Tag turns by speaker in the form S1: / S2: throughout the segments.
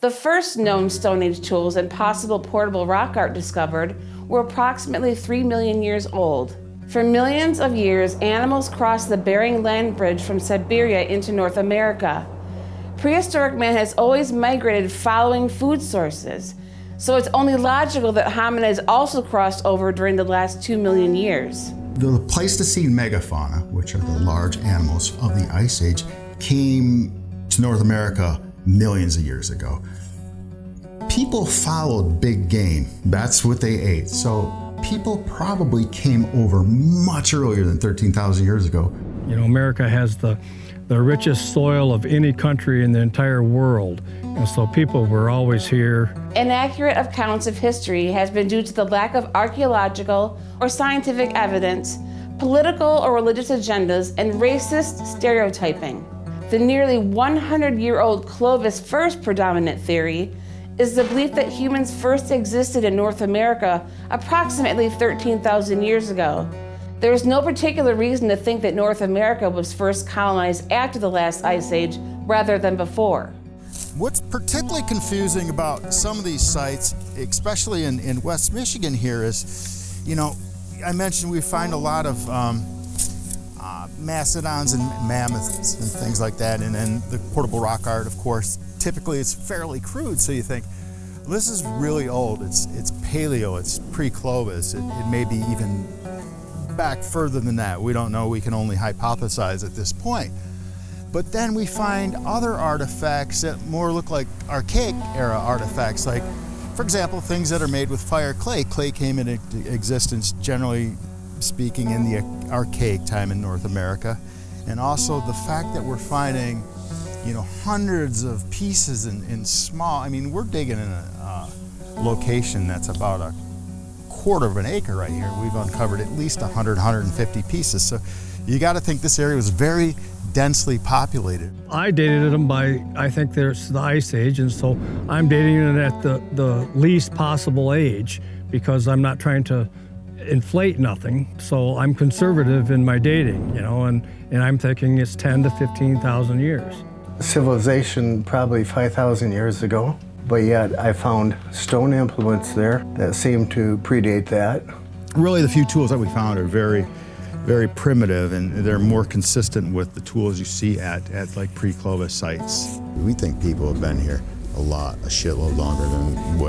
S1: The first known Stone Age tools and possible portable rock art discovered were approximately 3 million years old. For millions of years, animals crossed the Bering Land Bridge from Siberia into North America. Prehistoric man has always migrated following food sources, so it's only logical that hominids also crossed over during the last 2 million years.
S2: The Pleistocene megafauna, which are the large animals of the Ice Age, came to North America millions of years ago. People followed big game. That's what they ate. So people probably came over much earlier than 13,000 years ago.
S3: You know, America has the richest soil of any country in the entire world. And so people were always here.
S1: Inaccurate accounts of history has been due to the lack of archaeological or scientific evidence, political or religious agendas, and racist stereotyping. The nearly 100-year-old Clovis first predominant theory is the belief that humans first existed in North America approximately 13,000 years ago. There is no particular reason to think that North America was first colonized after the last ice age rather than before.
S4: What's particularly confusing about some of these sites, especially in West Michigan here, is, you know, I mentioned we find a lot of mastodons and mammoths and things like that, and then the portable rock art, of course, typically it's fairly crude, so you think, well, this is really old, it's paleo, it's pre-Clovis, it may be even back further than that. We don't know, we can only hypothesize at this point. But then we find other artifacts that more look like archaic era artifacts, like, for example, things that are made with fire clay. Clay came into existence, generally speaking, in the archaic time in North America. And also the fact that we're finding, you know, hundreds of pieces in small, I mean, we're digging in a location that's about a quarter of an acre right here. We've uncovered at least 100, 150 pieces. So you got to think this area was very densely populated.
S3: I dated them by, I think there's the Ice Age, and so I'm dating it at the least possible age because I'm not trying to inflate nothing. So I'm conservative in my dating, you know, and I'm thinking it's 10 to 15,000 years.
S5: Civilization probably 5,000 years ago, but yet I found stone implements there that seem to predate that.
S2: Really, the few tools that we found are very, very primitive, and they're more consistent with the tools you see at like pre-Clovis sites. We think people have been here a shitload longer than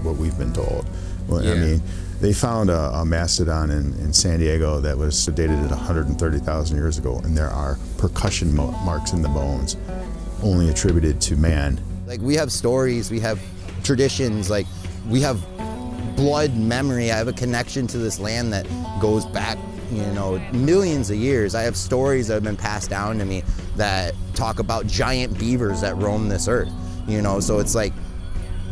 S2: what we've been told. Well, yeah. I mean, they found a mastodon in San Diego that was dated at 130,000 years ago, and there are percussion marks in the bones, only attributed to man.
S6: Like, we have stories, we have traditions, like we have blood memory. I have a connection to this land that goes back, you know, millions of years. I have stories that have been passed down to me that talk about giant beavers that roam this earth, you know, so it's like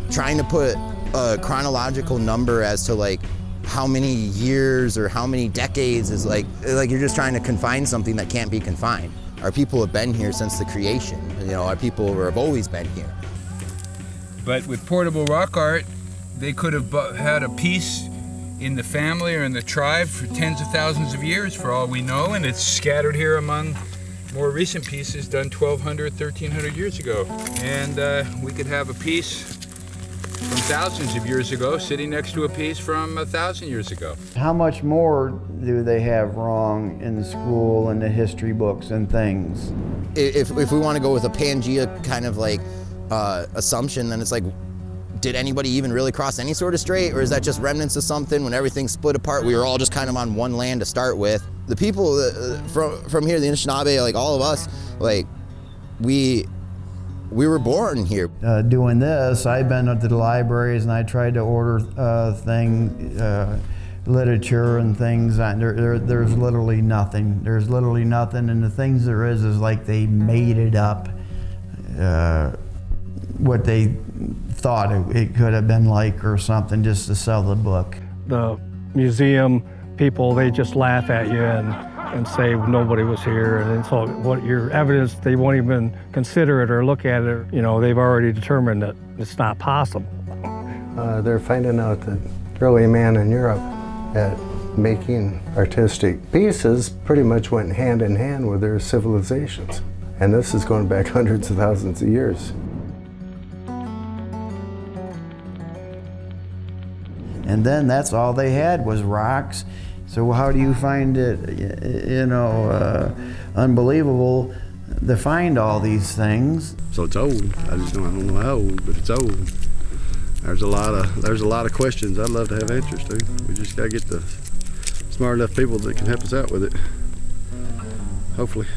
S6: trying to put a chronological number as to like how many years or how many decades is like you're just trying to confine something that can't be confined. Our people have been here since the creation, you know, our people have always been here.
S7: But with portable rock art, they could have had a piece in the family or in the tribe for tens of thousands of years, for all we know, and it's scattered here among more recent pieces done 1,200, 1,300 years ago. And we could have a piece from thousands of years ago sitting next to a piece from 1,000 years ago.
S8: How much more do they have wrong in the school and the history books and things?
S6: If we want to go with a Pangea kind of like assumption, then it's like, did anybody even really cross any sort of strait, or is that just remnants of something? When everything split apart, we were all just kind of on one land to start with. The people from here, the Anishinaabe, like all of us, like we were born here.
S8: Doing this, I've been to the libraries and I tried to order literature and things. There's literally nothing. There's literally nothing, and the things there is like they made it up. What they thought it could have been like or something, just to sell the book.
S3: The museum people, they just laugh at you and say nobody was here, and so what your evidence, they won't even consider it or look at it. You know, they've already determined that it's not possible.
S5: They're finding out that early man in Europe at making artistic pieces pretty much went hand in hand with their civilizations. And this is going back hundreds of thousands of years.
S8: And then that's all they had was rocks. So how do you find it, unbelievable to find all these things?
S9: So it's old. I don't know how old, but it's old. There's a lot of questions I'd love to have answers to. We just gotta get the smart enough people that can help us out with it. Hopefully.